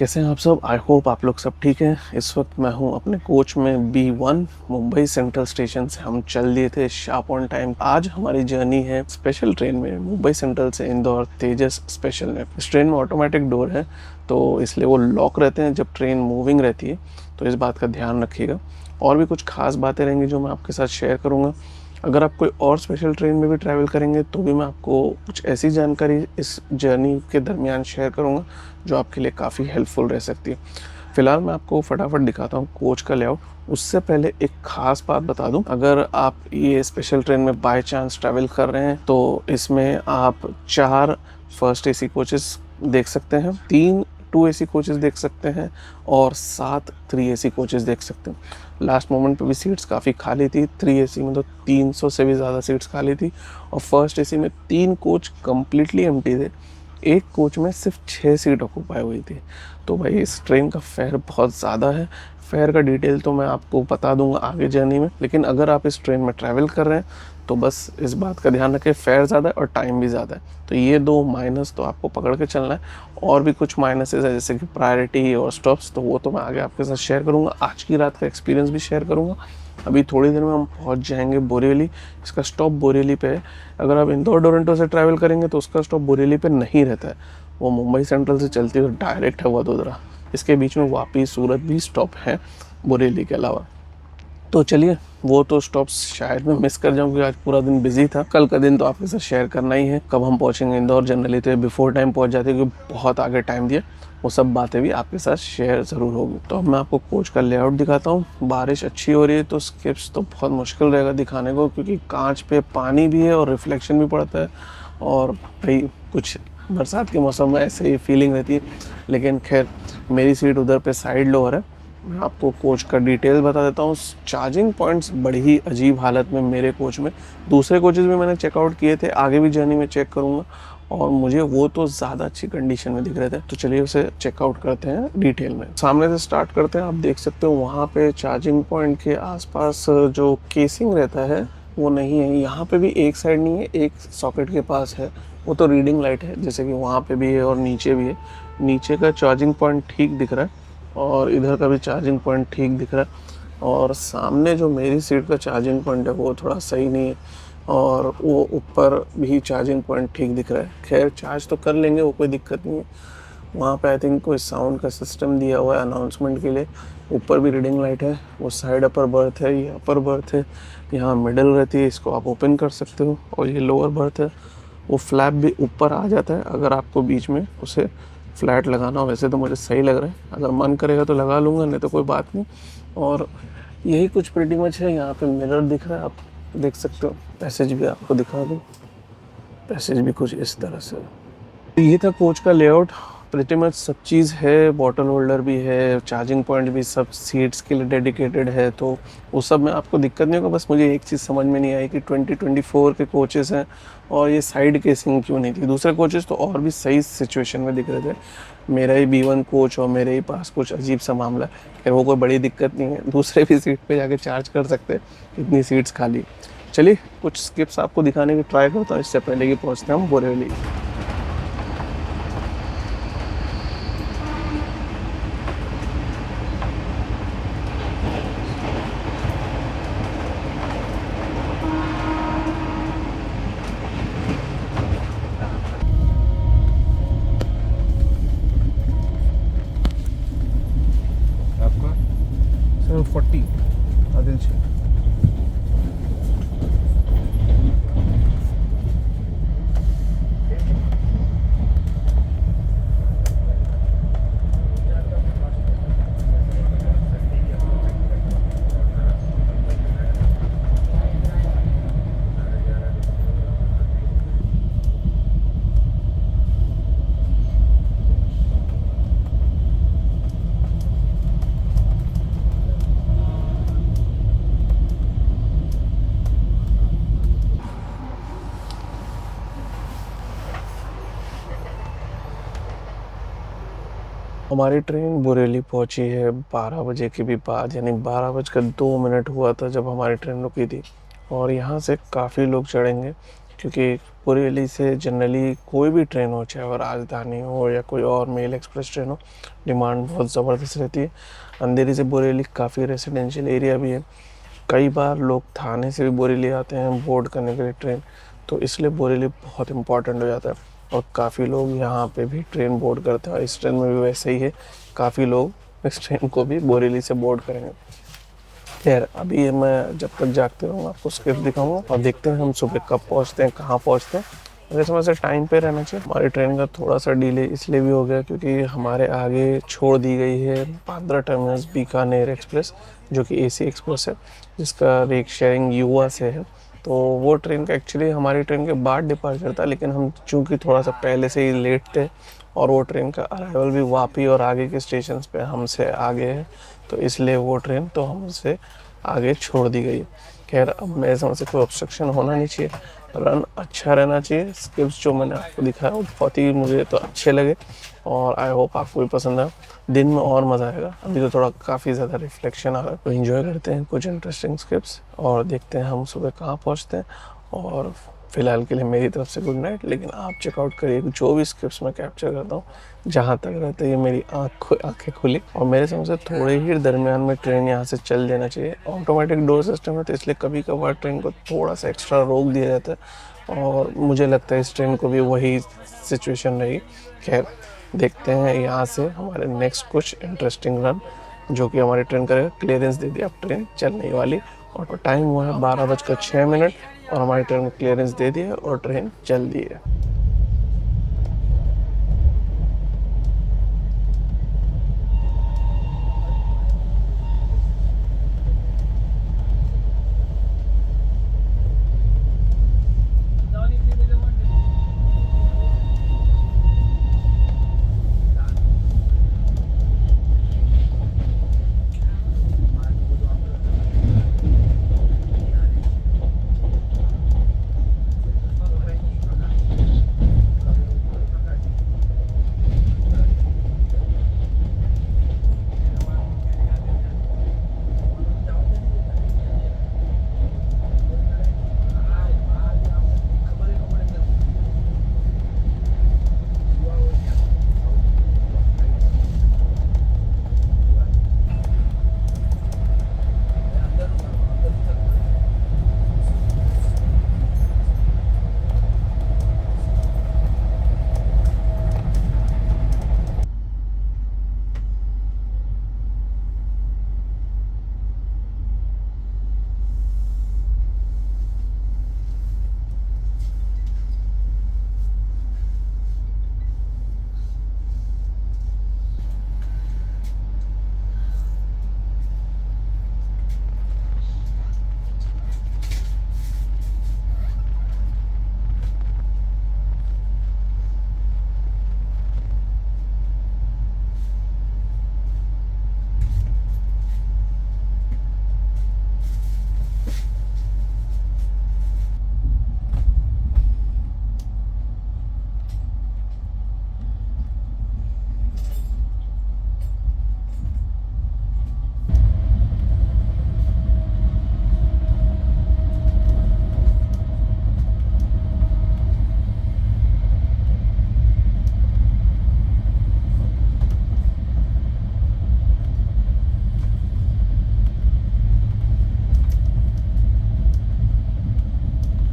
कैसे हैं आप सब? आई होप आप लोग सब ठीक हैं। इस वक्त मैं हूं अपने कोच में B1 मुंबई सेंट्रल स्टेशन से हम चल दिए थे शार्प ऑन टाइम। आज हमारी जर्नी है स्पेशल ट्रेन में मुंबई सेंट्रल से इंदौर तेजस स्पेशल में। इस ट्रेन में ऑटोमेटिक डोर है तो इसलिए वो लॉक रहते हैं जब ट्रेन मूविंग रहती है, तो इस बात का ध्यान रखिएगा। और भी कुछ खास बातें रहेंगी जो मैं आपके साथ शेयर करूँगा। अगर आप कोई और स्पेशल ट्रेन में भी ट्रैवल करेंगे तो भी मैं आपको कुछ ऐसी जानकारी इस जर्नी के दरमियान शेयर करूँगा जो आपके लिए काफ़ी हेल्पफुल रह सकती है। फ़िलहाल मैं आपको फटाफट दिखाता हूँ कोच का लेआउट। उससे पहले एक ख़ास बात बता दूँ, अगर आप ये स्पेशल ट्रेन में बाय चांस ट्रैवल कर रहे हैं तो इसमें आप 4 फर्स्ट एसी कोचेस देख सकते हैं, 3 2 एसी कोचेस देख सकते हैं और 7 3 एसी कोचेस देख सकते हैं। लास्ट मोमेंट पे भी सीट्स काफ़ी खाली थी। 3 एसी में तो 300 से भी ज़्यादा सीट्स खाली थी और फर्स्ट एसी में 3 कोच कम्प्लीटली एम्प्टी थे। एक कोच में सिर्फ 6 सीट ऑक्यूपाई हुई थी। तो भाई इस ट्रेन का फेयर बहुत ज़्यादा है। फेयर का डिटेल तो मैं आपको बता दूंगा आगे जर्नी में, लेकिन अगर आप इस ट्रेन में ट्रैवल कर रहे हैं तो बस इस बात का ध्यान रखें, फेयर ज़्यादा है और टाइम भी ज़्यादा है। तो ये 2 माइनस तो आपको पकड़ के चलना है। और भी कुछ माइनसेस है जैसे कि प्रायोरिटी और स्टॉप्स, तो वो तो मैं आगे आपके साथ शेयर करूँगा। आज की रात का एक्सपीरियंस भी शेयर करूँगा। अभी थोड़ी देर में हम पहुंच जाएंगे बोरीवली। इसका स्टॉप बोरीवली पे है। अगर आप इंदौर टोरंटो से ट्रैवल करेंगे तो उसका स्टॉप बोरीवली पे नहीं रहता है, वो मुंबई सेंट्रल से चलती हुई डायरेक्ट है वडोदरा। इसके बीच में वापी सूरत भी स्टॉप है बोरीवली के अलावा। तो चलिए, वो तो स्टॉप्स शायद मैं मिस कर जाऊँ क्योंकि आज पूरा दिन बिजी था। कल का दिन तो आपके साथ शेयर करना ही है। कब हम पहुँचेंगे इंदौर, जनरली तो बिफोर टाइम पहुँच जाते हैं क्योंकि बहुत आगे टाइम दिया। वो सब बातें भी आपके साथ शेयर ज़रूर होगी। तो अब मैं आपको कोच का लेआउट दिखाता हूँ। बारिश अच्छी हो रही है तो स्किप्स तो बहुत मुश्किल रहेगा दिखाने को क्योंकि कांच पे पानी भी है और रिफ्लेक्शन भी पड़ता है और भाई कुछ बरसात के मौसम में ऐसे ही फीलिंग रहती है। लेकिन खैर, मेरी सीट उधर पे साइड लोअर है। मैं आपको कोच का डिटेल बता देता हूँ। चार्जिंग पॉइंट्स बड़ी ही अजीब हालत में मेरे कोच में। दूसरे कोचेज़ भी मैंने चेकआउट किए थे, आगे भी जर्नी में चेक करूँगा और मुझे वो तो ज़्यादा अच्छी कंडीशन में दिख रहे थे। तो चलिए उसे चेकआउट करते हैं डिटेल में। सामने से स्टार्ट करते हैं। आप देख सकते हो वहाँ पे चार्जिंग पॉइंट के आसपास जो केसिंग रहता है वो नहीं है। यहाँ पे भी एक साइड नहीं है, एक सॉकेट के पास है। वो तो रीडिंग लाइट है जैसे कि वहाँ पे भी है और नीचे भी है। नीचे का चार्जिंग पॉइंट ठीक दिख रहा है और इधर का भी चार्जिंग पॉइंट ठीक दिख रहा है। और सामने जो मेरी सीट का चार्जिंग पॉइंट है वो थोड़ा सही नहीं है और वो ऊपर भी चार्जिंग पॉइंट ठीक दिख रहा है। खैर, चार्ज तो कर लेंगे, वो कोई दिक्कत नहीं है। वहाँ पे आई थिंक कोई साउंड का सिस्टम दिया हुआ है अनाउंसमेंट के लिए। ऊपर भी रीडिंग लाइट है। वो साइड अपर बर्थ है, ये अपर बर्थ है। यहाँ मिडल रहती है, इसको आप ओपन कर सकते हो। और ये लोअर बर्थ है। वो फ्लैप भी ऊपर आ जाता है अगर आपको बीच में उसे फ्लैट लगाना हो। वैसे तो मुझे सही लग रहा है, अगर मन करेगा तो लगा लूँगा, नहीं तो कोई बात नहीं। और यही कुछ प्रीटी मच है। यहाँ पे मिरर दिख रहा है, आप देख सकते हो। पैसेज भी आपको दिखा दूँ, पैसेज भी कुछ इस तरह से। ये था कोच का लेआउट। प्रीटी मच सब चीज़ है, बॉटल होल्डर भी है, चार्जिंग पॉइंट भी सब सीट्स के लिए डेडिकेटेड है, तो वो सब में आपको दिक्कत नहीं होगा। बस मुझे एक चीज़ समझ में नहीं आई कि 2024 के कोचेस हैं और ये साइड केसिंग क्यों नहीं थी। दूसरे कोचेस तो और भी सही सिचुएशन में दिख रहे थे। मेरा ही B1 कोच और मेरे ही पास कुछ अजीब सा मामला है। खैर, वो कोई बड़ी दिक्कत नहीं है, दूसरे भी सीट पर जाके चार्ज कर सकते हैं, इतनी सीट्स खाली। चलिए कुछ स्किप्स आपको दिखाने की ट्राई करता हूँ इससे पहले कि पहुँचते हैं हम बोरीवली। आपका 740 आदिल जी। हमारी ट्रेन बोरीवली पहुंची है 12 बजे के भी बाद, यानी 12 बजकर 2 मिनट हुआ था जब हमारी ट्रेन रुकी थी। और यहाँ से काफ़ी लोग चढ़ेंगे क्योंकि बोरीवली से जनरली कोई भी ट्रेन हो, चाहे वो राजधानी हो या कोई और मेल एक्सप्रेस ट्रेन हो, डिमांड बहुत ज़बरदस्त रहती है। अंधेरी से बोरीवली काफ़ी रेजिडेंशियल एरिया भी है। कई बार लोग थाने से भी बोरीवली आते हैं बोर्ड करने के लिए ट्रेन, तो इसलिए बोरीवली बहुत इंपॉर्टेंट हो जाता है और काफ़ी लोग यहाँ पे भी ट्रेन बोर्ड करते हैं। और इस ट्रेन में भी वैसे ही है, काफ़ी लोग इस ट्रेन को भी बोरीवली से बोर्ड करेंगे। खैर अभी मैं जब तक जागते रहूँगा आपको स्क्रिप्ट दिखाऊंगा और देखते हैं हम सुबह कब पहुँचते हैं, कहाँ पहुँचते हैं। वैसे वैसे टाइम पे रहना चाहिए। हमारी ट्रेन का थोड़ा सा डिले इसलिए भी हो गया क्योंकि हमारे आगे छोड़ दी गई है बांद्रा टर्मिनस बीकानेर एक्सप्रेस, जो कि एसी एक्सप्रेस है, जिसका रेक शेयरिंग युवा से है। तो वो ट्रेन का एक्चुअली हमारी ट्रेन के बाद डिपार्चर था, लेकिन हम चूँकि थोड़ा सा पहले से ही लेट थे और वो ट्रेन का अराइवल भी वापी और आगे के स्टेशन पे हमसे आगे है, तो इसलिए वो ट्रेन तो हमसे आगे छोड़ दी गई। खैर अब मेरे समझ से कोई ऑब्स्ट्रक्शन होना नहीं चाहिए, रन अच्छा रहना चाहिए। स्किप्स जो मैंने आपको दिखाया वो बहुत ही मुझे तो अच्छे लगे और आई होप आपको भी पसंद आए। दिन में और मज़ा आएगा। अभी तो थोड़ा काफ़ी ज़्यादा रिफ्लेक्शन आ रहा है, तो इन्जॉय करते हैं कुछ इंटरेस्टिंग स्किप्स और देखते हैं हम सुबह कहाँ पहुँचते हैं। और फिलहाल के लिए मेरी तरफ से गुड नाइट, लेकिन आप चेकआउट करिए जो भी स्क्रिप्ट्स मैं कैप्चर करता हूँ, जहाँ तक रहता है ये मेरी आंखें खुली और मेरे समझ से थोड़े ही दरमियान में ट्रेन यहाँ से चल देना चाहिए। ऑटोमेटिक डोर सिस्टम है तो इसलिए कभी कभार ट्रेन को थोड़ा सा एक्स्ट्रा रोक दिया जाता है और मुझे लगता है इस ट्रेन को भी वही सिचुएशन रही। खैर देखते हैं यहाँ से हमारे नेक्स्ट कुछ इंटरेस्टिंग रन जो कि हमारी ट्रेन करेगा। क्लियरेंस दे दिया, अब ट्रेन चलने वाली और टाइम हुआ है 12:06 और हमारी ट्रेन को क्लियरेंस दे दिया और ट्रेन चल दी है।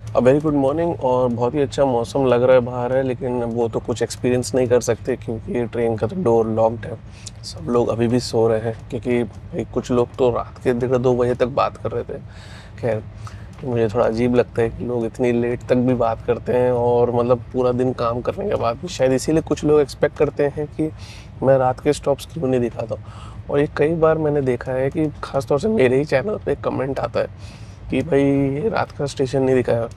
अ वेरी गुड मॉर्निंग और बहुत ही अच्छा मौसम लग रहा है बाहर है, लेकिन वो तो कुछ एक्सपीरियंस नहीं कर सकते क्योंकि ट्रेन का तो डोर लॉक्ड है। सब लोग अभी भी सो रहे हैं क्योंकि भाई कुछ लोग तो रात के 1:30-2 बजे तक बात कर रहे थे। खैर मुझे थोड़ा अजीब लगता है कि लोग इतनी लेट तक भी बात करते हैं और मतलब पूरा दिन काम करने के बाद भी। शायद इसीलिए कुछ लोग एक्सपेक्ट करते हैं कि मैं रात के स्टॉप्स क्यों नहीं दिखाता हूँ। और ये कई बार मैंने देखा है कि ख़ासतौर से मेरे ही चैनल पे कमेंट आता है कि भाई रात का स्टेशन नहीं दिखाया।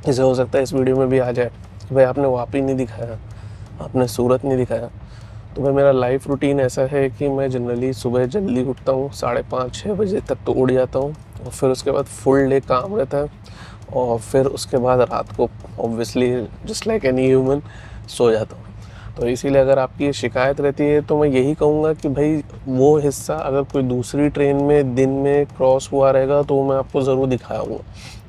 इसे हो सकता है इस वीडियो में भी आ जाए कि भाई आपने वापी नहीं दिखाया, आपने सूरत नहीं दिखाया। तो भाई मेरा लाइफ रूटीन ऐसा है कि मैं जनरली सुबह जल्दी उठता हूँ, 5:30-6 बजे तक तो उठ जाता हूँ और फिर उसके बाद फुल डे काम रहता है और फिर उसके बाद रात को obviously just like any human so जाता हूँ। तो इसीलिए अगर आपकी ये शिकायत रहती है तो मैं यही कहूँगा कि भाई वो हिस्सा अगर कोई दूसरी ट्रेन में दिन में क्रॉस हुआ रहेगा तो मैं आपको ज़रूर दिखाऊँगा।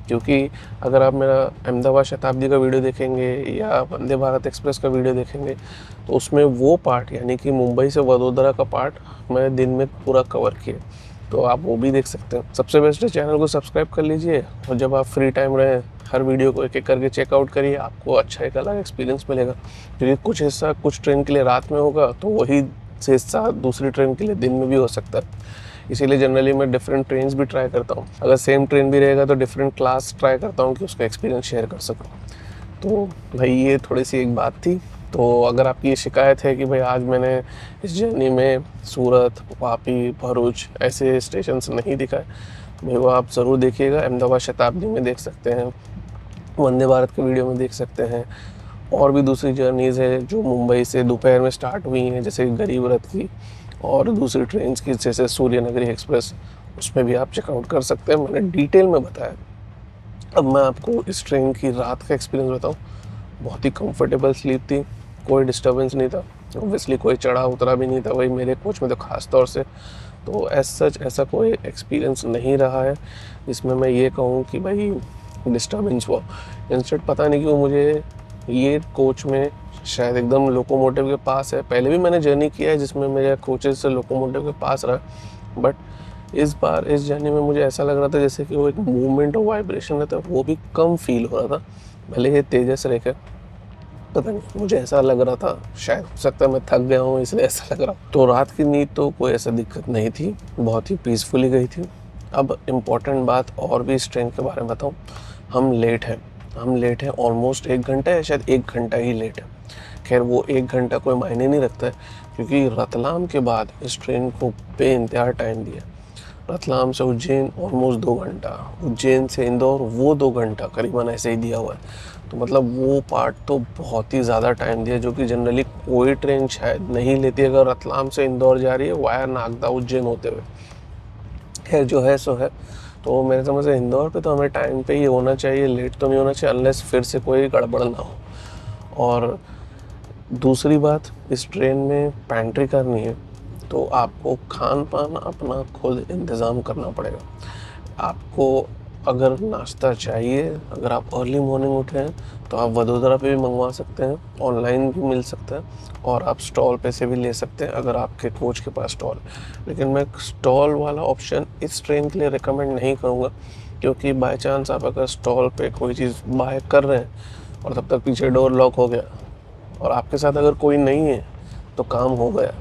क्योंकि अगर आप मेरा अहमदाबाद शताब्दी का वीडियो देखेंगे या वंदे भारत एक्सप्रेस का वीडियो देखेंगे तो उसमें वो पार्ट यानी कि मुंबई से वडोदरा का पार्ट मैं दिन में पूरा कवर किया, तो आप वो भी देख सकते हैं। सबसे बेस्ट है चैनल को सब्सक्राइब कर लीजिए और जब आप फ्री टाइम रहे हर वीडियो को एक एक करके चेकआउट करिए, आपको अच्छा एक अलग एक्सपीरियंस मिलेगा। क्योंकि कुछ हिस्सा कुछ ट्रेन के लिए रात में होगा तो वही से हिस्सा दूसरी ट्रेन के लिए दिन में भी हो सकता है। इसीलिए जनरली मैं डिफरेंट ट्रेन्स भी ट्राई करता हूँ। अगर सेम ट्रेन भी रहेगा तो डिफरेंट क्लास ट्राई करता हूँ कि उसका एक्सपीरियंस शेयर कर सकूँ। तो भाई ये थोड़ी सी एक बात थी। तो अगर आपकी ये शिकायत है कि भाई आज मैंने इस जर्नी में सूरत, वापी, भरूच ऐसे स्टेशन नहीं दिखाए, भाई वो आप ज़रूर देखिएगा। अहमदाबाद शताब्दी में देख सकते हैं, वंदे भारत के वीडियो में देख सकते हैं, और भी दूसरी जर्नीज़ है जो मुंबई से दोपहर में स्टार्ट हुई हैं, जैसे गरीब रथ की, और दूसरी ट्रेन की जैसे सूर्यनगरी एक्सप्रेस, उसमें भी आप चेकआउट कर सकते हैं। मैंने डिटेल में बताया। अब मैं आपको इस ट्रेन की रात का एक्सपीरियंस बताऊं। बहुत ही कंफर्टेबल स्लीप थी, कोई डिस्टर्बेंस नहीं था, ऑब्वियसली कोई चढ़ा उतरा भी नहीं था भाई मेरे कोच में तो ख़ास तौर से। तो एज सच ऐसा कोई एक्सपीरियंस नहीं रहा है जिसमें मैं ये कहूँ कि भाई डिस्टर्बेंस हुआ। इंस्टेड पता नहीं क्यों मुझे ये कोच में शायद एकदम लोकोमोटिव के पास है। पहले भी मैंने जर्नी किया है जिसमें मेरे कोचेस से लोकोमोटिव के पास रहा, बट इस बार इस जर्नी में मुझे ऐसा लग रहा था जैसे कि वो एक मूवमेंट और वाइब्रेशन रहता है वो भी कम फील हो रहा था। भले ही तेजस रेखा, पता नहीं मुझे ऐसा लग रहा था, शायद हो सकता है मैं थक गया हूँ इसलिए ऐसा लग रहा। तो रात की नींद तो कोई ऐसा दिक्कत नहीं थी, बहुत ही पीसफुली गई थी। अब इम्पॉर्टेंट बात और भी इस ट्रेन के बारे में बताऊँ। हम लेट हैं ऑलमोस्ट 1 घंटा या शायद 1 घंटा ही लेट है। खैर वो 1 घंटा कोई मायने नहीं रखता है, क्योंकि रतलाम के बाद इस ट्रेन को बेइंतहा टाइम दिया। रतलाम से उज्जैन ऑलमोस्ट 2 घंटा, उज्जैन से इंदौर वो 2 घंटा करीबन ऐसे ही दिया हुआ है। तो मतलब वो पार्ट तो बहुत ही ज़्यादा टाइम दिया, जो कि जनरली कोई ट्रेन शायद नहीं लेती अगर रतलाम से इंदौर जा रही है वाया नागदा उज्जैन होते हुए। खैर जो है सो है। तो मेरे समझ से इंदौर पे तो हमें टाइम पे ही होना चाहिए, लेट तो नहीं होना चाहिए अनलेस फिर से कोई गड़बड़ ना हो। और दूसरी बात, इस ट्रेन में पैंट्री कार नहीं है, तो आपको खान पान अपना खुद इंतज़ाम करना पड़ेगा। आपको अगर नाश्ता चाहिए, अगर आप अर्ली मॉर्निंग उठे हैं तो आप वडोदरा पे भी मंगवा सकते हैं, ऑनलाइन भी मिल सकता है, और आप स्टॉल पे से भी ले सकते हैं अगर आपके कोच के पास स्टॉल। लेकिन मैं स्टॉल वाला ऑप्शन इस ट्रेन के लिए रिकमेंड नहीं करूँगा, क्योंकि बाय चांस आप अगर स्टॉल पे कोई चीज़ बाय कर रहे हैं और तब तक पीछे डोर लॉक हो गया और आपके साथ अगर कोई नहीं है तो काम हो गया,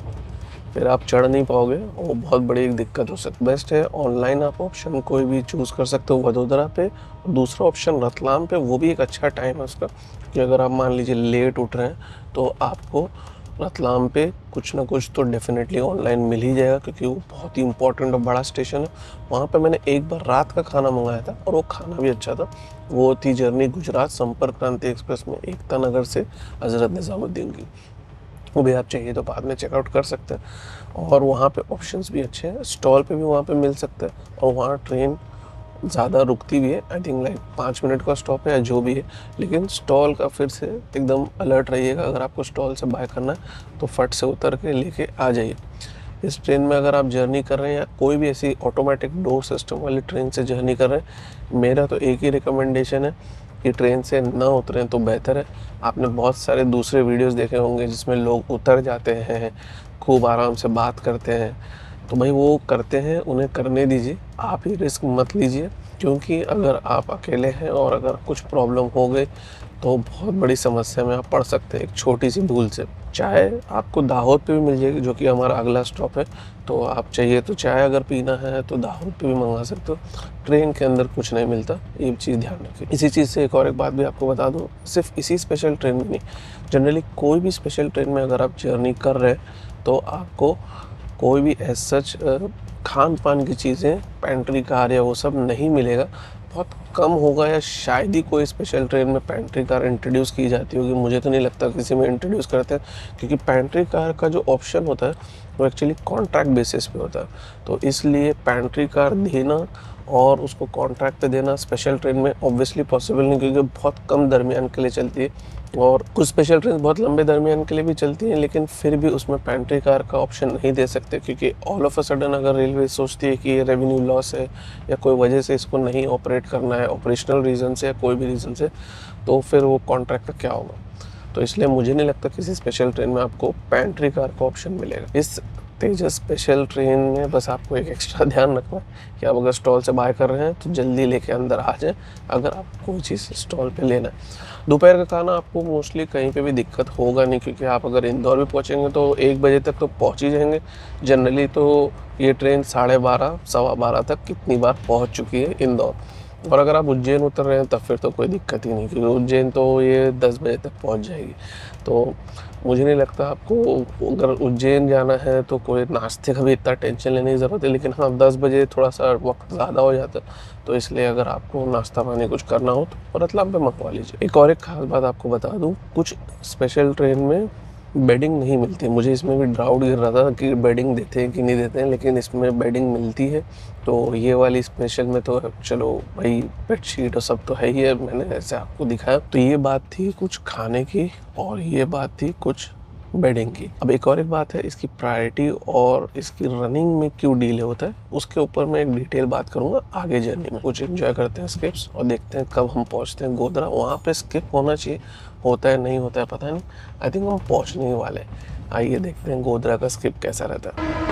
फिर आप चढ़ नहीं पाओगे, वो बहुत बड़ी एक दिक्कत हो सकती है। बेस्ट है ऑनलाइन आप ऑप्शन कोई भी चूज़ कर सकते हो वडोदरा पे, और दूसरा ऑप्शन रतलाम पे, वो भी एक अच्छा टाइम है उसका कि अगर आप मान लीजिए लेट उठ रहे हैं तो आपको रतलाम पे कुछ ना कुछ तो डेफिनेटली ऑनलाइन मिल ही जाएगा, क्योंकि वो बहुत ही इंपॉर्टेंट और बड़ा स्टेशन है। वहाँ पे मैंने एक बार रात का खाना मंगाया था और वो खाना भी अच्छा था। वो थी जर्नी गुजरात संपर्क क्रांति एक्सप्रेस में एकता नगर से हज़रत निज़ामुद्दीन की, वो भी आप चाहिए तो बाद में चेकआउट कर सकते हैं। और वहाँ पे ऑप्शंस भी अच्छे हैं, स्टॉल पे भी वहाँ पे मिल सकता है, और वहाँ ट्रेन ज़्यादा रुकती भी है, आई थिंक लाइक 5 मिनट का स्टॉप है या जो भी है। लेकिन स्टॉल का फिर से एकदम अलर्ट रहिएगा, अगर आपको स्टॉल से बाय करना है तो फट से उतर के लेके आ जाइए। इस ट्रेन में अगर आप जर्नी कर रहे हैं या कोई भी ऐसी ऑटोमेटिक डोर सिस्टम वाली ट्रेन से जर्नी कर रहे हैं, मेरा तो एक ही रिकमेंडेशन है कि ट्रेन से ना उतरें तो बेहतर है। आपने बहुत सारे दूसरे वीडियोस देखे होंगे जिसमें लोग उतर जाते हैं, खूब आराम से बात करते हैं, तो भाई वो करते हैं, उन्हें करने दीजिए, आप ही रिस्क मत लीजिए। क्योंकि अगर आप अकेले हैं और अगर कुछ प्रॉब्लम हो गई तो बहुत बड़ी समस्या में आप पड़ सकते हैं एक छोटी सी भूल से। चाय आपको दाहोद पे भी मिल जाएगी, जो कि हमारा अगला स्टॉप है, तो आप चाहिए तो चाय अगर पीना है तो दाहोद पे भी मंगवा सकते हो। ट्रेन के अंदर कुछ नहीं मिलता, ये चीज़ ध्यान रखिए। इसी चीज़ से एक और एक बात भी आपको बता दूँ, सिर्फ इसी स्पेशल ट्रेन में नहीं, जनरली कोई भी स्पेशल ट्रेन में अगर आप जर्नी कर रहे हैं तो आपको कोई भी एज सच खान पान की चीज़ें पेंट्री कार या वो सब नहीं मिलेगा, बहुत कम होगा, या शायद ही कोई स्पेशल ट्रेन में पेंट्री कार इंट्रोड्यूस की जाती होगी। मुझे तो नहीं लगता किसी में इंट्रोड्यूस करते हैं, क्योंकि पेंट्री कार का जो ऑप्शन होता है वो एक्चुअली कॉन्ट्रैक्ट बेसिस पे होता है, तो इसलिए पेंट्री कार देना और उसको कॉन्ट्रैक्ट पे देना स्पेशल ट्रेन में ऑब्वियसली पॉसिबल नहीं, क्योंकि बहुत कम दरमियान के लिए चलती है और कुछ स्पेशल ट्रेन बहुत लंबे दरमियान के लिए भी चलती हैं, लेकिन फिर भी उसमें पैंट्री कार का ऑप्शन नहीं दे सकते, क्योंकि ऑल ऑफ अ सडन अगर रेलवे सोचती है कि ये रेवेन्यू लॉस है या कोई वजह से इसको नहीं ऑपरेट करना है, ऑपरेशनल रीज़न से या कोई भी रीज़न से, तो फिर वो कॉन्ट्रैक्ट का क्या होगा। तो इसलिए मुझे नहीं लगता किसी स्पेशल ट्रेन में आपको पैंट्री कार का ऑप्शन मिलेगा। इस तेजस स्पेशल ट्रेन में बस आपको एक एक्स्ट्रा ध्यान रखना है कि आप अगर स्टॉल से बाय कर रहे हैं तो जल्दी लेके अंदर आ जाएं, अगर आप कोई चीज़ स्टॉल पे लेना है। दोपहर का खाना आपको मोस्टली कहीं पे भी दिक्कत होगा नहीं, क्योंकि आप अगर इंदौर भी पहुंचेंगे तो 1 बजे तक तो पहुंच ही जाएंगे जनरली। तो ये ट्रेन 12:30 12:15 तक कितनी बार पहुंच चुकी है इंदौर। और अगर आप उज्जैन उतर रहे हैं तब फिर तो कोई दिक्कत ही नहीं, क्योंकि उज्जैन तो ये 10 बजे तक पहुंच जाएगी। तो मुझे नहीं लगता आपको अगर उज्जैन जाना है तो कोई नाश्ते का भी इतना टेंशन लेने की ज़रूरत है, लेकिन हाँ 10 बजे थोड़ा सा वक्त ज़्यादा हो जाता है, तो इसलिए अगर आपको नाश्ता पानी कुछ करना हो तो रतलाम पे मंगवा लीजिए। एक खास बात आपको बता दूँ, कुछ स्पेशल ट्रेन में बेडिंग नहीं मिलती। मुझे इसमें भी डाउट गिर रहा था कि बेडिंग देते हैं कि नहीं देते हैं, लेकिन इसमें बेडिंग मिलती है। तो ये वाली स्पेशल में तो चलो भाई बेडशीट और सब तो है ही है, मैंने ऐसे आपको दिखाया। तो ये बात थी कुछ खाने की और ये बात थी कुछ बेडिंग की। अब एक बात है इसकी प्रायोरिटी और इसकी रनिंग में क्यों डिले होता है, उसके ऊपर मैं एक डिटेल बात करूंगा आगे जर्नी में। कुछ एंजॉय करते हैं स्किप्स और देखते हैं कब हम पहुंचते हैं गोधरा। वहाँ पे स्किप होना चाहिए, होता है नहीं होता है पता नहीं। आई थिंक हम पहुंचने ही वाले हैं। आइए देखते हैं गोधरा का स्किप कैसा रहता है।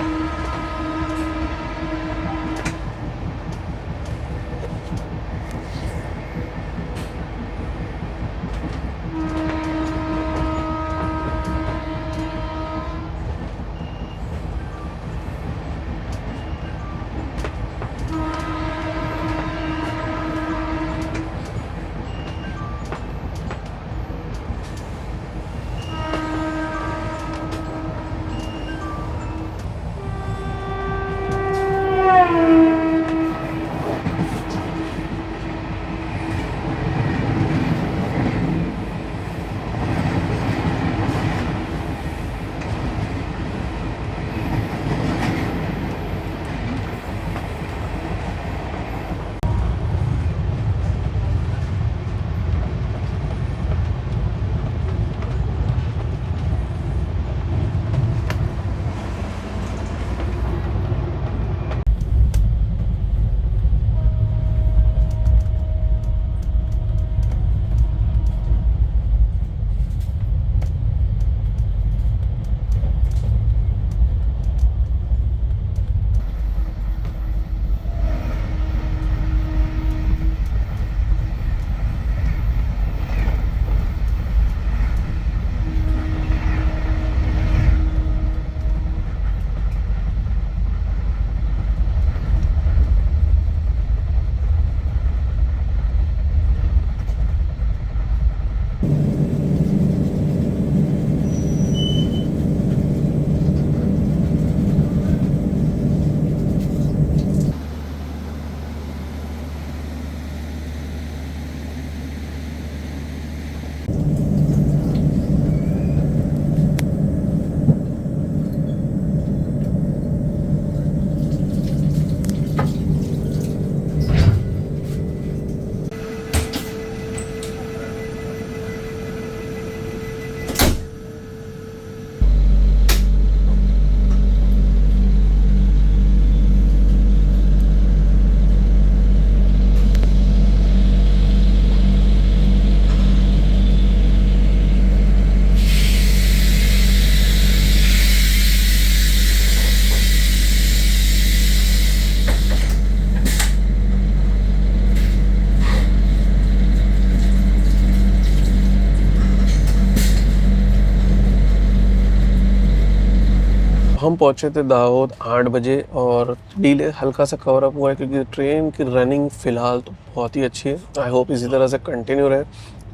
हम पहुंचे थे दाहोद 8 बजे और डीले हल्का सा कवर अप हुआ है, क्योंकि ट्रेन की रनिंग फ़िलहाल तो बहुत ही अच्छी है। आई होप इसी तरह से कंटिन्यू रहे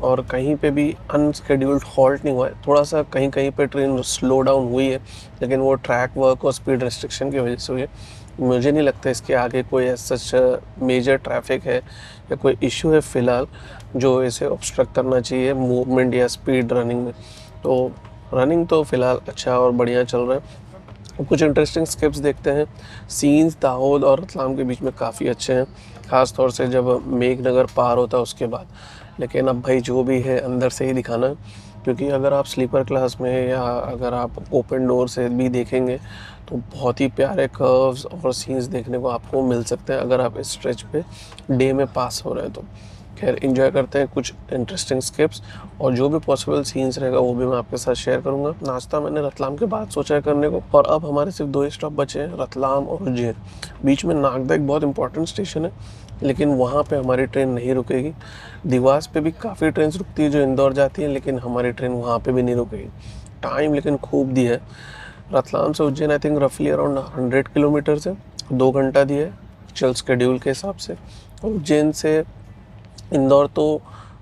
और कहीं पे भी अनस्केड्यूल्ड हॉल्ट नहीं हुआ है। थोड़ा सा कहीं कहीं पे ट्रेन स्लो डाउन हुई है, लेकिन वो ट्रैक वर्क और स्पीड रेस्ट्रिक्शन की वजह से हुई है। मुझे नहीं लगता इसके आगे कोई सच मेजर ट्रैफिक है या कोई इशू है फ़िलहाल जो इसे ऑब्स्ट्रक्ट करना चाहिए मूवमेंट या स्पीड रनिंग में। तो रनिंग तो फ़िलहाल अच्छा और बढ़िया चल रहा है। अब कुछ इंटरेस्टिंग स्किप्स देखते हैं। सीन्स दाहोद और रतलाम के बीच में काफ़ी अच्छे हैं, ख़ास तौर से जब मेघनगर पार होता है उसके बाद। लेकिन अब भाई जो भी है अंदर से ही दिखाना है, क्योंकि अगर आप स्लीपर क्लास में या अगर आप ओपन डोर से भी देखेंगे तो बहुत ही प्यारे कर्व्स और सीन्स देखने को आपको मिल सकते हैं अगर आप इस स्ट्रेच पे डे में पास हो रहे हैं तो। खैर एंजॉय करते हैं कुछ इंटरेस्टिंग स्किप्स, और जो भी पॉसिबल सीन्स रहेगा वो भी मैं आपके साथ शेयर करूंगा। नाश्ता मैंने रतलाम के बाद सोचा है करने को, और अब हमारे सिर्फ 2 ही स्टॉप बचे हैं, रतलाम और उज्जैन। बीच में नागदा एक बहुत इंपॉर्टेंट स्टेशन है, लेकिन वहाँ पे हमारी ट्रेन नहीं रुकेगी। देवास पे भी काफ़ी ट्रेन रुकती है जो इंदौर जाती है, लेकिन हमारी ट्रेन वहाँ पे भी नहीं रुकेगी। टाइम लेकिन खूब दिया है। रतलाम से उज्जैन आई थिंक रफली अराउंड 100 किलोमीटर है, 2 घंटा दिया है चल स्केड्यूल के हिसाब से। उज्जैन से इंदौर तो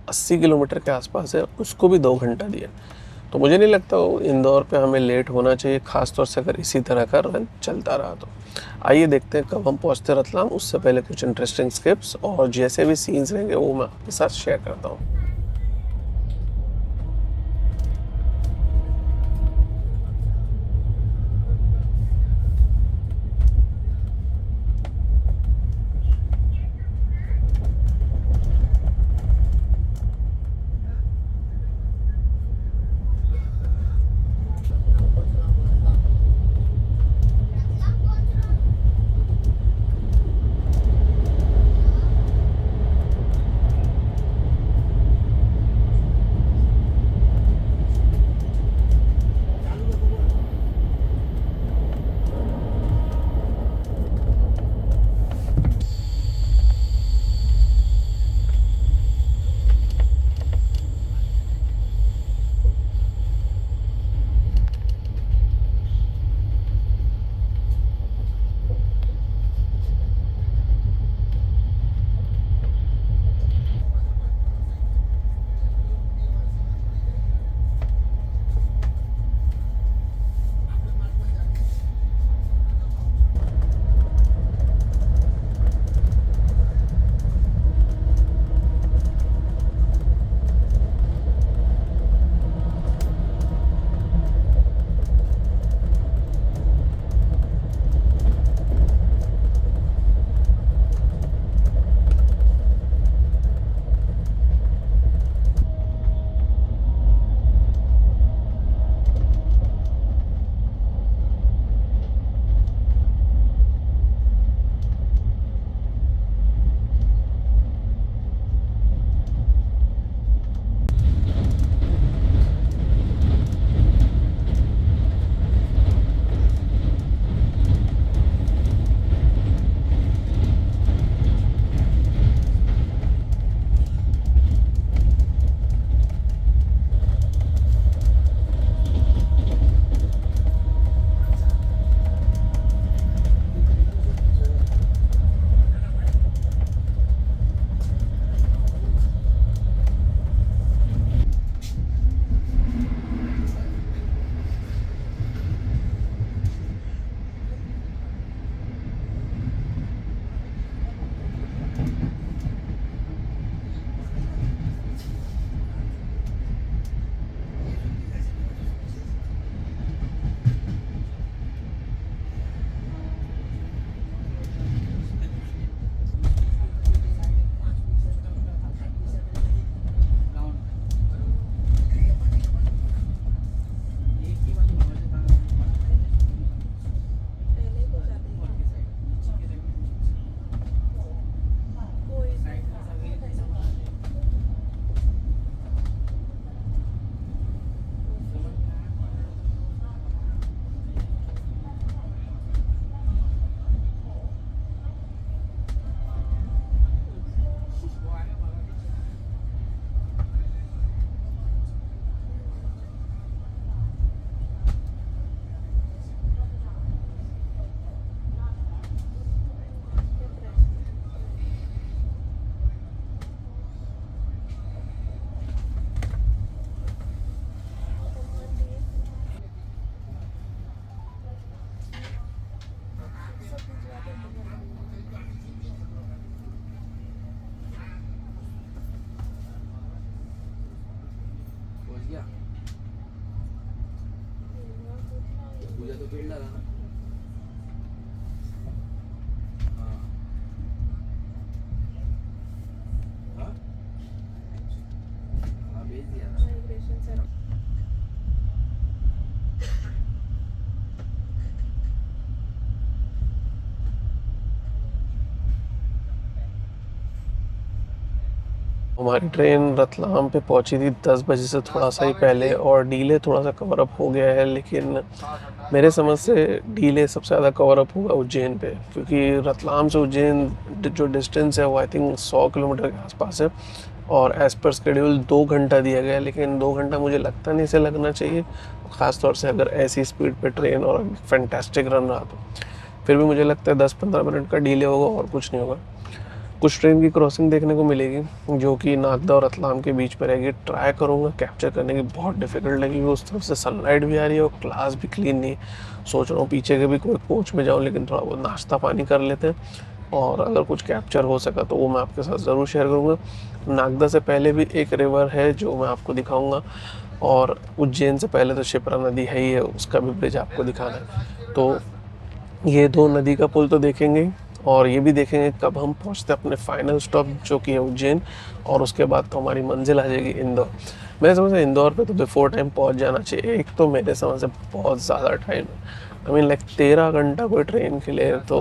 80 किलोमीटर के आसपास है, उसको भी 2 घंटा दिया। तो मुझे नहीं लगता इंदौर पे हमें लेट होना चाहिए, ख़ासतौर से अगर इसी तरह का रन चलता रहा तो। आइए देखते हैं कब हम पहुंचते हैं रतलाम, उससे पहले कुछ इंटरेस्टिंग स्किप्स और जैसे भी सीन्स रहेंगे वो मैं आपके साथ शेयर करता हूँ। पूजा तो पेड़ लगा ना। हमारी ट्रेन रतलाम पे पहुंची थी 10 बजे से थोड़ा सा ही पहले, और डीले थोड़ा सा कवर अप हो गया है, लेकिन मेरे समझ से डीले सबसे ज़्यादा कवर अप होगा उज्जैन पे, क्योंकि रतलाम से उज्जैन जो डिस्टेंस है वो आई थिंक 100 किलोमीटर के आसपास है, और एज़ पर शेड्यूल 2 घंटा दिया गया है, लेकिन 2 घंटा मुझे लगता नहीं से लगना चाहिए, ख़ास तौर से अगर ऐसी स्पीड पे ट्रेन और फैंटास्टिक रन रहा तो। फिर भी मुझे लगता है 10-15 मिनट का डीले होगा और कुछ नहीं होगा। कुछ ट्रेन की क्रॉसिंग देखने को मिलेगी जो कि नागदा और रतलाम के बीच में रहेगी, ट्राई करूँगा कैप्चर करने की, बहुत डिफिकल्ट लगेगी, उस तरफ से सनलाइट भी आ रही है और क्लास भी क्लीन नहीं। सोच रहा हूँ पीछे के भी कोई कोच में जाऊँ, लेकिन थोड़ा बहुत नाश्ता पानी कर लेते हैं, और अगर कुछ कैप्चर हो सका तो वो मैं आपके साथ ज़रूर शेयर करूँगा। नागदा से पहले भी एक रिवर है जो मैं आपको दिखाऊँगा, और उज्जैन से पहले तो शिप्रा नदी है ही है, उसका भी ब्रिज आपको दिखाना है। तो ये 2 नदी का पुल तो देखेंगे ही, और ये भी देखेंगे कब हम पहुंचते हैं अपने फाइनल स्टॉप जो कि है उज्जैन, और उसके बाद तो हमारी मंजिल आ जाएगी इंदौर। मेरे समझ से इंदौर पे तो बिफोर टाइम पहुंच जाना चाहिए, एक तो मेरे समझ से बहुत ज़्यादा टाइम है, आई मीन लाइक 13 घंटा कोई ट्रेन के लिए तो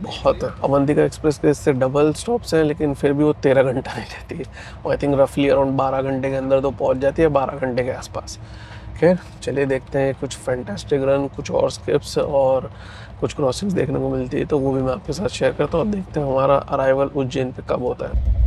बहुत है। अवंतिका एक्सप्रेस के इससे डबल स्टॉप्स हैं, लेकिन फिर भी वो 13 घंटा नहीं रहती है, और आई थिंक रफली अराउंड 12 घंटे के अंदर तो पहुँच जाती है, 12 घंटे के आसपास। खैर चलिए देखते हैं, कुछ फैंटास्टिक रन, कुछ और स्किप्स और कुछ क्रॉसिंग्स देखने को मिलती है तो वो भी मैं आपके साथ शेयर करता हूँ, और देखते हैं हमारा अराइवल उज्जैन पे कब होता है।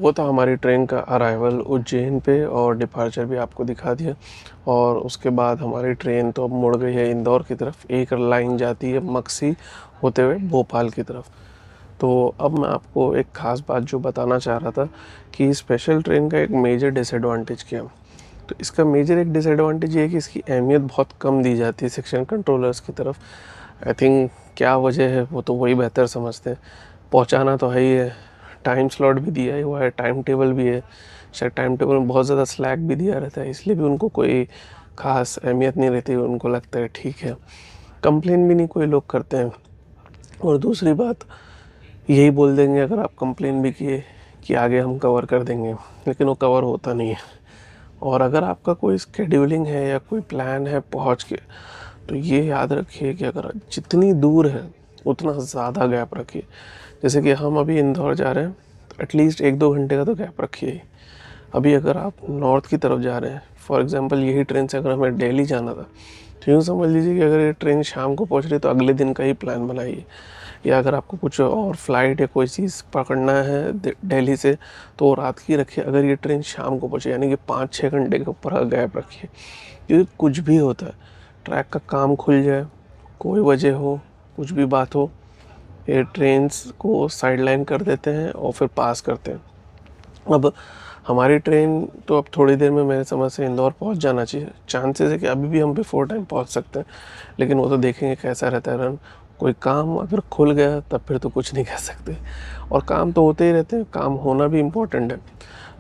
वो था हमारी ट्रेन का अराइवल उज्जैन पे और डिपार्चर भी आपको दिखा दिया। और उसके बाद हमारी ट्रेन तो अब मुड़ गई है इंदौर की तरफ, एक लाइन जाती है मक्सी होते हुए भोपाल की तरफ। तो अब मैं आपको एक ख़ास बात जो बताना चाह रहा था कि स्पेशल ट्रेन का एक मेजर डिसएडवांटेज क्या है। तो इसका मेजर एक डिसएडवांटेज ये है कि इसकी अहमियत बहुत कम दी जाती है सेक्शन कंट्रोलर्स की तरफ। आई थिंक क्या वजह है वो तो वही बेहतर समझते हैं। पहुंचाना तो है ही है, टाइम स्लॉट भी दिया हुआ है, टाइम टेबल भी है, शायद टाइम टेबल में बहुत ज़्यादा स्लैक भी दिया रहता है, इसलिए भी उनको कोई ख़ास अहमियत नहीं रहती। उनको लगता है ठीक है, कंप्लेन भी नहीं कोई लोग करते हैं। और दूसरी बात, यही बोल देंगे अगर आप कंप्लेन भी किए कि आगे हम कवर कर देंगे, लेकिन वो कवर होता नहीं है। और अगर आपका कोई स्केड्यूलिंग है या कोई प्लान है पहुंच के, तो ये याद रखिए कि अगर जितनी दूर है उतना ज़्यादा गैप रखिए। जैसे कि हम अभी इंदौर जा रहे हैं तो एटलीस्ट 1-2 घंटे का तो गैप रखिए ही। अभी अगर आप नॉर्थ की तरफ जा रहे हैं, फॉर एग्जांपल यही ट्रेन से अगर हमें दिल्ली जाना था, तो यूँ समझ लीजिए कि अगर ये ट्रेन शाम को पहुंच रही है तो अगले दिन का ही प्लान बनाइए। या अगर आपको कुछ और फ्लाइट या कोई चीज़ पकड़ना है दिल्ली से, तो वो रात की रखिए। अगर ये ट्रेन शाम को पहुंचे, यानी कि 5-6 घंटे के ऊपर का गैप रखिए, क्योंकि कुछ भी होता है, ट्रैक का काम खुल जाए, कोई वजह हो, कुछ भी बात हो, ये ट्रेन्स को साइडलाइन कर देते हैं और फिर पास करते हैं। अब हमारी ट्रेन तो अब थोड़ी देर में मेरे समझ से इंदौर पहुंच जाना चाहिए। चांसेस है कि अभी भी हम बिफोर टाइम पहुंच सकते हैं, लेकिन वो तो देखेंगे कैसा रहता है रन। कोई काम अगर खुल गया तब फिर तो कुछ नहीं कह सकते, और काम तो होते ही रहते हैं, काम होना भी इम्पोर्टेंट है।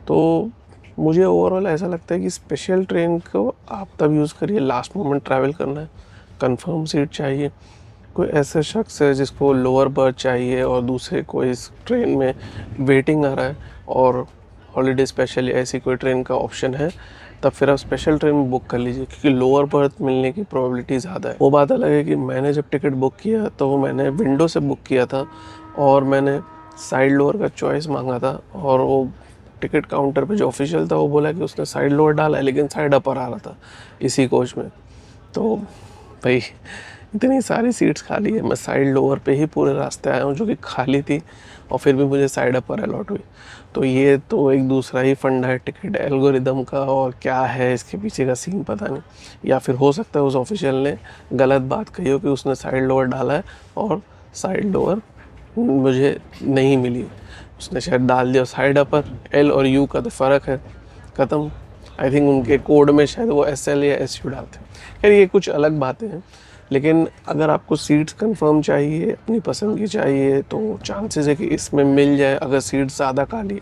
तो मुझे ओवरऑल ऐसा लगता है कि स्पेशल ट्रेन को आप तब यूज़ करिए लास्ट मोमेंट ट्रैवल करना है, कंफर्म सीट चाहिए। कोई ऐसा शख्स है जिसको लोअर बर्थ चाहिए और दूसरे कोई इस ट्रेन में वेटिंग आ रहा है और हॉलीडे स्पेशल ऐसी कोई ट्रेन का ऑप्शन है, तब फिर आप स्पेशल ट्रेन बुक कर लीजिए, क्योंकि लोअर बर्थ मिलने की प्रोबेबिलिटी ज़्यादा है। वो बात अलग है कि मैंने जब टिकट बुक किया तो मैंने विंडो से बुक किया था और मैंने साइड लोअर का चॉइस मांगा था, और वो टिकट काउंटर पे जो ऑफिशियल था वो बोला कि उसने साइड लोअर डाला है, लेकिन साइड अपर आ रहा था इसी कोच में। तो भाई इतनी सारी सीट्स खाली है, मैं साइड लोअर पे ही पूरे रास्ते आया हूँ जो कि खाली थी, और फिर भी मुझे साइड अपर अलॉट हुई। तो ये तो एक दूसरा ही फंडा है टिकट एल्गोरिदम का, और क्या है इसके पीछे का सीन पता नहीं। या फिर हो सकता है उस ऑफिशियल ने गलत बात कही हो कि उसने साइड लोअर डाला है और साइड लोअर मुझे नहीं मिली, उसने शायद डाल दिया साइड अपर। एल और यू का तो फ़र्क है, ख़त्म। आई थिंक उनके कोड में शायद वो SL या SU डालते हैं। खैर ये कुछ अलग बातें हैं, लेकिन अगर आपको सीट्स कंफर्म चाहिए, अपनी पसंद की चाहिए, तो चांसेस है कि इसमें मिल जाए अगर सीट ज़्यादा खाली है।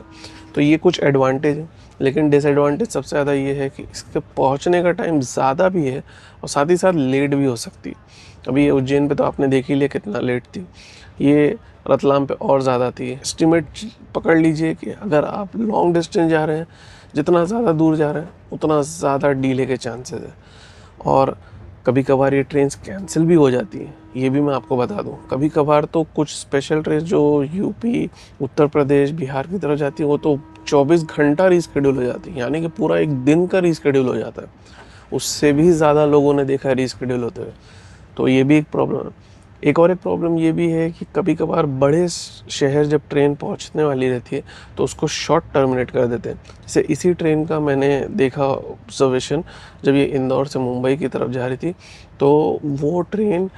तो ये कुछ एडवांटेज है, लेकिन डिसएडवांटेज सबसे ज़्यादा ये है कि इसके पहुंचने का टाइम ज़्यादा भी है और साथ ही साथ लेट भी हो सकती है। अभी ये उज्जैन पे तो आपने देख ही लिया कितना लेट थी, ये रतलाम पे और ज़्यादा थी। एस्टिमेट पकड़ लीजिए कि अगर आप लॉन्ग डिस्टेंस जा रहे हैं, जितना ज़्यादा दूर जा रहे हैं उतना ज़्यादा डीले के चांसेस है। और कभी कभार ये ट्रेन्स कैंसिल भी हो जाती हैं, ये भी मैं आपको बता दूं। कभी कभार तो कुछ स्पेशल ट्रेन जो यूपी, उत्तर प्रदेश, बिहार की तरफ जाती है, वो तो 24 घंटा रीस्केड्यूल हो जाती है, यानी कि पूरा एक दिन का रीस्केड्यूल हो जाता है। उससे भी ज़्यादा लोगों ने देखा है रीस्केड्यूल होते हुए। तो ये भी एक प्रॉब्लम है। एक प्रॉब्लम ये भी है कि कभी कभार बड़े शहर जब ट्रेन पहुंचने वाली रहती है तो उसको शॉर्ट टर्मिनेट कर देते हैं। जैसे इसी ट्रेन का मैंने देखा ऑब्जर्वेशन, जब ये इंदौर से मुंबई की तरफ जा रही थी, तो वो ट्रेन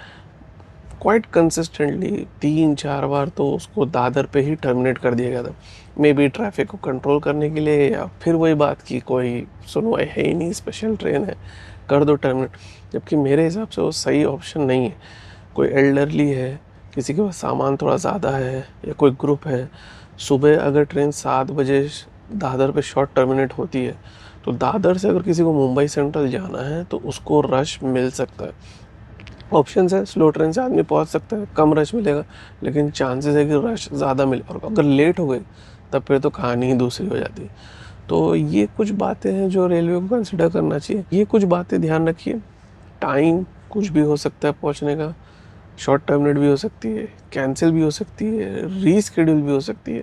क्वाइट कंसिस्टेंटली 3-4 बार तो उसको दादर पे ही टर्मिनेट कर दिया गया था। मे बी ट्रैफिक को कंट्रोल करने के लिए, या फिर वही बात की कोई सुनवाई है ही नहीं, स्पेशल ट्रेन है, कर दो टर्मिनेट। जबकि मेरे हिसाब से वो सही ऑप्शन नहीं है। कोई एल्डरली है, किसी के पास सामान थोड़ा ज़्यादा है, या कोई ग्रुप है, सुबह अगर ट्रेन 7 बजे दादर पे शॉर्ट टर्मिनेट होती है, तो दादर से अगर किसी को मुंबई सेंट्रल जाना है तो उसको रश मिल सकता है। ऑप्शन है, स्लो ट्रेन से आदमी पहुंच सकता है, कम रश मिलेगा, लेकिन चांसेस है कि रश ज़्यादा मिले, और अगर लेट हो गए तब फिर तो कहानी ही दूसरी हो जाती है। तो ये कुछ बातें हैं जो रेलवे को कंसिडर करना चाहिए। ये कुछ बातें ध्यान रखिए, टाइम कुछ भी हो सकता है पहुंचने का, शॉर्ट टर्मिनेट भी हो सकती है, कैंसिल भी हो सकती है, रीस्केड्यूल भी हो सकती है।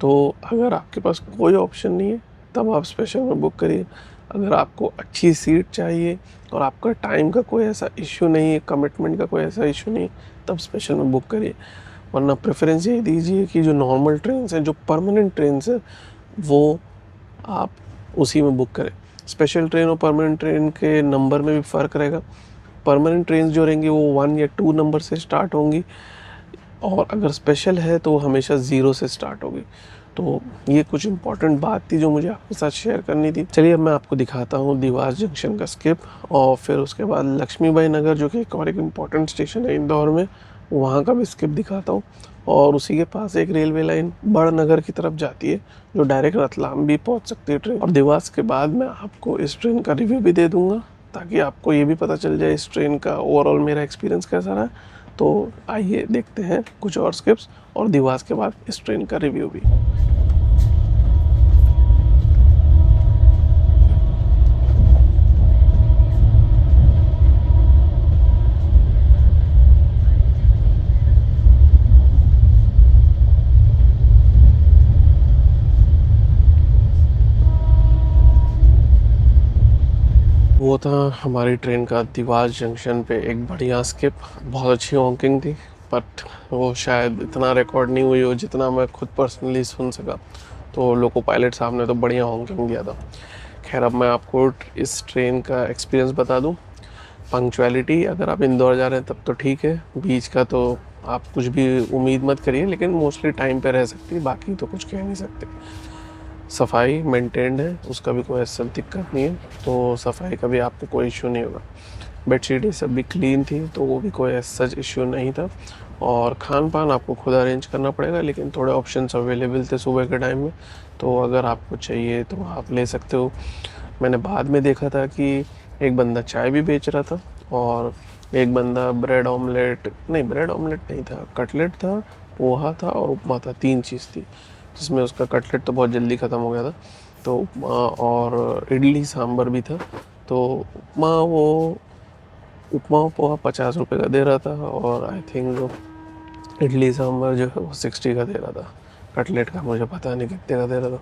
तो अगर आपके पास कोई ऑप्शन नहीं है तब आप स्पेशल में बुक करिए। अगर आपको अच्छी सीट चाहिए और आपका टाइम का कोई ऐसा इश्यू नहीं है, कमिटमेंट का कोई ऐसा इश्यू नहीं, तब स्पेशल में बुक करिए। वरना प्रेफरेंस ये दीजिए कि जो नॉर्मल ट्रेन हैं, जो परमानेंट ट्रेन हैं, वो आप उसी में बुक करें। स्पेशल ट्रेन और परमानेंट ट्रेन के नंबर में भी फ़र्क रहेगा। परमानेंट ट्रेन जो रहेंगी वो 1 या 2 नंबर से स्टार्ट होंगी, और अगर स्पेशल है तो वो हमेशा 0 से स्टार्ट होगी। तो ये कुछ इंपॉर्टेंट बात थी जो मुझे आपके साथ शेयर करनी थी। चलिए अब मैं आपको दिखाता हूँ देवास जंक्शन का स्किप, और फिर उसके बाद लक्ष्मीबाई नगर जो कि एक और एक इम्पॉर्टेंट स्टेशन है इंदौर में, वहाँ का भी स्किप दिखाता हूँ। और उसी के पास एक रेलवे लाइन बड़नगर की तरफ जाती है जो डायरेक्ट रतलाम भी पहुँच सकती है ट्रेन। और देवास के बाद मैं आपको इस ट्रेन का रिव्यू भी दे दूँगा, ताकि आपको ये भी पता चल जाए इस ट्रेन का ओवरऑल मेरा एक्सपीरियंस कैसा रहा। तो आइए देखते हैं कुछ और स्किप्स और देवास के बाद इस ट्रेन का रिव्यू भी। वो था हमारी ट्रेन का देवास जंक्शन पे एक बढ़िया स्किप। बहुत अच्छी हॉकिंग थी, बट वो शायद इतना रिकॉर्ड नहीं हुई हो जितना मैं खुद पर्सनली सुन सका। तो लोको पायलट साहब ने तो बढ़िया हॉकिंग दिया था। खैर अब मैं आपको इस ट्रेन का एक्सपीरियंस बता दूं। पंक्चुअलिटी, अगर आप इंदौर जा रहे हैं तब तो ठीक है, बीच का तो आप कुछ भी उम्मीद मत करिए, लेकिन मोस्टली टाइम पे रह सकती है, बाकी तो कुछ कह नहीं सकते। सफाई मेंटेन्ड है, उसका भी कोई ऐसा दिक्कत नहीं है, तो सफाई का भी आपको कोई इशू नहीं होगा। बेडशीट ये सब भी क्लीन थी, तो वो भी कोई ऐसा इशू नहीं था। और खान पान आपको खुद अरेंज करना पड़ेगा, लेकिन थोड़े ऑप्शंस अवेलेबल थे सुबह के टाइम में, तो अगर आपको चाहिए तो आप ले सकते हो। मैंने बाद में देखा था कि एक बंदा चाय भी बेच रहा था, और एक बंदा ब्रेड ऑमलेट नहीं था, कटलेट था, पोहा था और उपमा था, 3 चीज़ थी, जिसमें उसका कटलेट तो बहुत जल्दी ख़त्म हो गया था। तो उपमा और इडली सांभर भी था। तो उपमा पोहा 50 रुपये का दे रहा था, और आई थिंक इडली सांभर जो है वो 60 का दे रहा था। कटलेट का मुझे पता नहीं कितने का दे रहा था।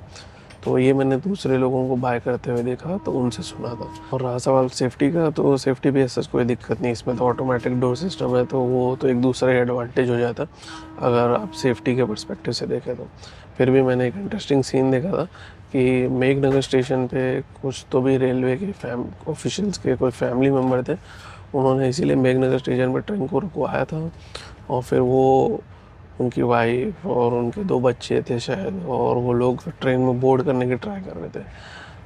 तो ये मैंने दूसरे लोगों को बाय करते हुए देखा, तो उनसे सुना था। और रहा सवाल सेफ्टी का, तो सेफ्टी भी ऐसा कोई दिक्कत नहीं, इसमें तो ऑटोमेटिक डोर सिस्टम है, तो वो तो एक दूसरा एडवांटेज हो जाता अगर आप सेफ्टी के पर्सपेक्टिव से देखें तो। फिर भी मैंने एक इंटरेस्टिंग सीन देखा था कि मेघनगर स्टेशन पे कुछ तो भी रेलवे के ऑफिशियल्स के कोई फैमिली मेम्बर थे, उन्होंने इसीलिए मेघनगर स्टेशन पर ट्रेन को रुकवाया था। और फिर वो, उनकी वाइफ और उनके 2 बच्चे थे शायद, और वो लोग ट्रेन में बोर्ड करने की ट्राई कर रहे थे।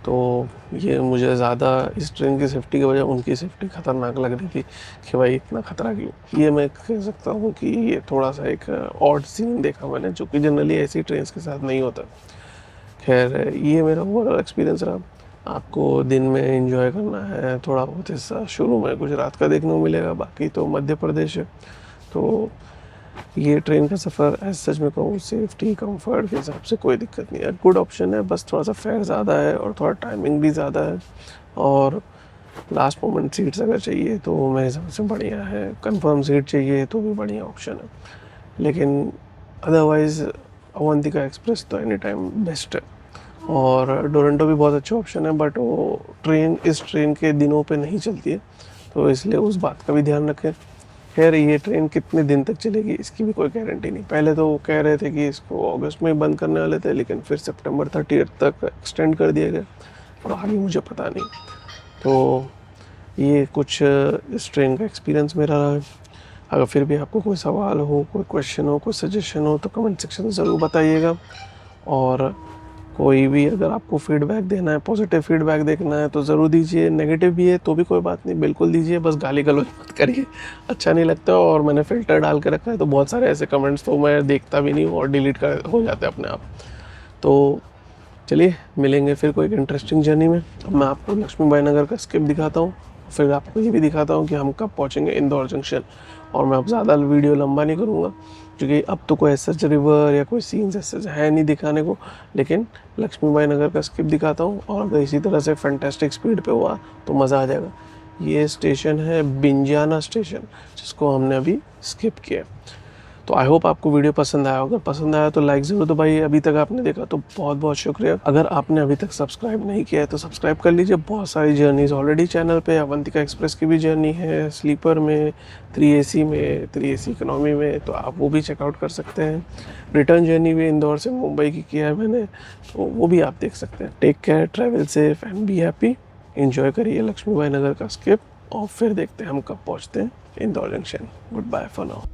तो ये मुझे ज़्यादा इस ट्रेन की सेफ़्टी की वजह उनकी सेफ़्टी ख़तरनाक लग रही थी कि भाई इतना ख़तरा क्यों। ये मैं कह सकता हूँ कि ये थोड़ा सा एक ऑड सीन देखा मैंने, जो कि जनरली ऐसी ट्रेन के साथ नहीं होता। खैर ये मेरा ओवरऑल एक्सपीरियंस रहा। आपको दिन में एंजॉय करना है, थोड़ा बहुत हिस्सा शुरू में गुजरात का देखने को मिलेगा, बाकी तो मध्य प्रदेश है। तो ये ट्रेन का सफ़र एज सच में कहूँ सेफ्टी कंफर्ट के हिसाब से कोई दिक्कत नहीं है, गुड ऑप्शन है। बस थोड़ा सा फेयर ज़्यादा है और थोड़ा टाइमिंग भी ज़्यादा है, और लास्ट मोमेंट सीट्स अगर चाहिए तो मेरे हिसाब से बढ़िया है। कंफर्म सीट चाहिए तो भी बढ़िया ऑप्शन है, लेकिन अदरवाइज़ अवंतिका एक्सप्रेस तो एनी टाइम बेस्ट है। और डोरंटो भी बहुत अच्छा ऑप्शन है, बट वो ट्रेन इस ट्रेन के दिनों पे नहीं चलती है, तो इसलिए उस बात का भी ध्यान रखें। खैर ये ट्रेन कितने दिन तक चलेगी इसकी भी कोई गारंटी नहीं। पहले तो वो कह रहे थे कि इसको अगस्त में बंद करने वाले थे, लेकिन फिर सितंबर 30 तक एक्सटेंड कर दिया गया, और आगे मुझे पता नहीं। तो ये कुछ इस ट्रेन का एक्सपीरियंस मेरा रहा है। अगर फिर भी आपको कोई सवाल हो, कोई क्वेश्चन हो, कोई सजेशन हो, तो कमेंट सेक्शन में ज़रूर बताइएगा। और कोई भी अगर आपको फीडबैक देना है, पॉजिटिव फीडबैक देखना है तो ज़रूर दीजिए, नेगेटिव भी है तो भी कोई बात नहीं, बिल्कुल दीजिए, बस गाली गलौज मत करिए, अच्छा नहीं लगता। और मैंने फ़िल्टर डाल के रखा है, तो बहुत सारे ऐसे कमेंट्स तो मैं देखता भी नहीं हूँ और डिलीट कर हो जाते हैं अपने आप। तो चलिए मिलेंगे फिर कोई एक इंटरेस्टिंग जर्नी में। अब मैं आपको लक्ष्मीबाई नगर का स्किप दिखाता हूँ, फिर आपको ये भी दिखाता हूँ कि हम कब पहुँचेंगे इंदौर जंक्शन। और मैं अब ज़्यादा वीडियो लंबा नहीं करूँगा, क्योंकि अब तो कोई ऐसा रिवर या कोई सीन्स ऐसे है नहीं दिखाने को, लेकिन लक्ष्मीबाई नगर का स्किप दिखाता हूँ। और अगर इसी तरह से फैंटास्टिक स्पीड पे हुआ तो मज़ा आ जाएगा। ये स्टेशन है बिंजाना स्टेशन, जिसको हमने अभी स्किप किया। तो आई होप आपको वीडियो पसंद आया, अगर पसंद आया तो लाइक ज़रूर दबाइए। अभी तक आपने देखा तो बहुत बहुत शुक्रिया। अगर आपने अभी तक सब्सक्राइब नहीं किया है तो सब्सक्राइब कर लीजिए। बहुत सारी जर्नीज़ ऑलरेडी चैनल पे, अवंतिका एक्सप्रेस की भी जर्नी है, स्लीपर में, 3AC में, 3AC इकोनॉमी में, तो आप वो भी चेकआउट कर सकते हैं। रिटर्न जर्नी भी इंदौर से मुंबई की किया है मैंने, तो वो भी आप देख सकते हैं। Take care, travel safe and be happy. Enjoy करिए लक्ष्मीबाई नगर का स्किप, और फिर देखते हैं हम कब पहुंचते हैं Indore junction. Good bye for now.